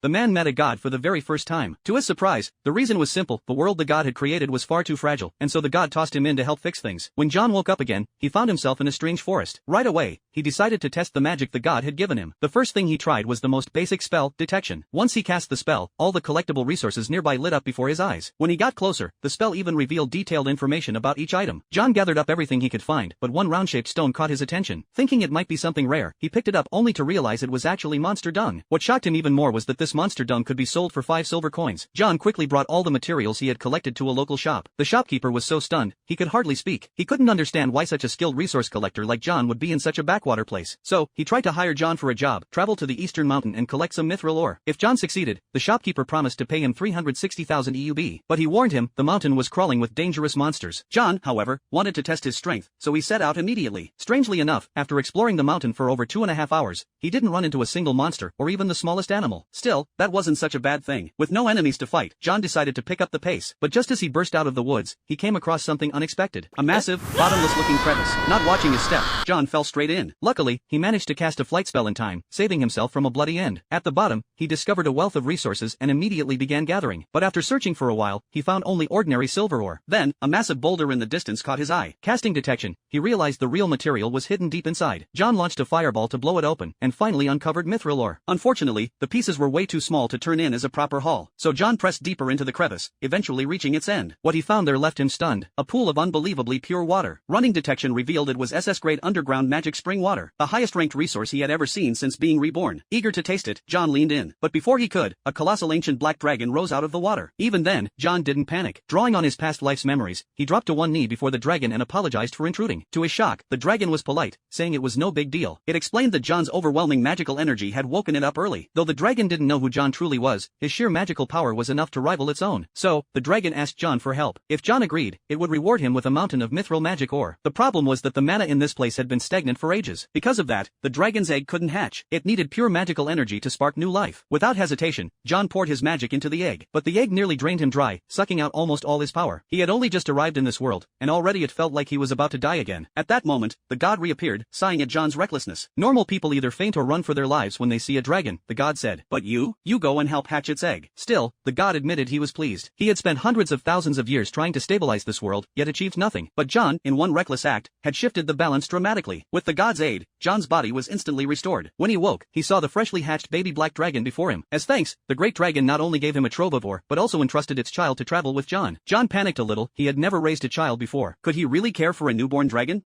the man met a god for the very first time. To his surprise, the reason was simple: the world the god had created was far too fragile, and so the god tossed him in to help fix things. When John woke up again, he found himself in a strange forest. Right away, he decided to test the magic the god had given him. The first thing he tried was the most basic spell, detection. Once he cast the spell, all the collectible resources nearby lit up before his eyes. When he got closer, the spell even revealed detailed information about each item. John gathered up everything he could find, but one round-shaped stone caught his attention. Thinking it might be something rare, he picked it up only to realize it was actually monster dung. What shocked him even more was that this monster dung could be sold for 5 silver coins. John quickly brought all the materials he had collected to a local shop. The shopkeeper was so stunned, he could hardly speak. He couldn't understand why such a skilled resource collector like John would be in such a backwater place. So, he tried to hire John for a job, travel to the eastern mountain and collect some mithril ore. If John succeeded, the shopkeeper promised to pay him 360,000 EUB. But he warned him, the mountain was crawling with dangerous monsters. John, however, wanted to test his strength, so he set out immediately. Strangely enough, after exploring the mountain for over 2.5 hours, he didn't run into a single monster, or even the smallest animal. Still, that wasn't such a bad thing. With no enemies to fight, John decided to pick up the pace. But just as he burst out of the woods, he came across something unexpected. A massive, bottomless-looking crevice. Not watching his step, John fell straight in. Luckily, he managed to cast a flight spell in time, saving himself from a bloody end. At the bottom, he discovered a wealth of resources and immediately began gathering. But after searching for a while, he found only ordinary silver ore. Then, a massive boulder in the distance caught his eye. Casting detection, he realized the real material was hidden deep inside. John launched a fireball to blow it open, and finally uncovered mithril ore. Unfortunately, the pieces were way too small to turn in as a proper haul, so John pressed deeper into the crevice, eventually reaching its end. What he found there left him stunned: a pool of unbelievably pure water. Running detection revealed it was SS-grade underground magic spring water, the highest-ranked resource he had ever seen since being reborn. Eager to taste it, John leaned in. But before he could, a colossal ancient black dragon rose out of the water. Even then, John didn't panic. Drawing on his past life's memories, he dropped to one knee before the dragon and apologized for intruding. To his shock, the dragon was polite, saying it was no big deal. It explained that John's overwhelming magical energy had woken it up early. Though the dragon didn't know who John truly was, his sheer magical power was enough to rival its own. So, the dragon asked John for help. If John agreed, it would reward him with a mountain of mithril magic ore. The problem was that the mana in this place had been stagnant for ages. Because of that, the dragon's egg couldn't hatch. It needed pure magical energy to spark new life. Without hesitation, John poured his magic into the egg. But the egg nearly drained him dry, sucking out almost all his power. He had only just arrived in this world, and already it felt like he was about to die again. At that moment, the god reappeared, sighing at John's recklessness. Normal people either faint or run for their lives when they see a dragon, the god said. But you go and help hatch its egg. Still, the god admitted he was pleased. He had spent hundreds of thousands of years trying to stabilize this world, yet achieved nothing. But John, in one reckless act, had shifted the balance dramatically. With the god's aid, John's body was instantly restored. When he woke, he saw the freshly hatched baby black dragon before him. As thanks, the great dragon not only gave him a trove of ore, but also entrusted its child to travel with John. John panicked a little. He had never raised a child before. Could he really care for a newborn dragon?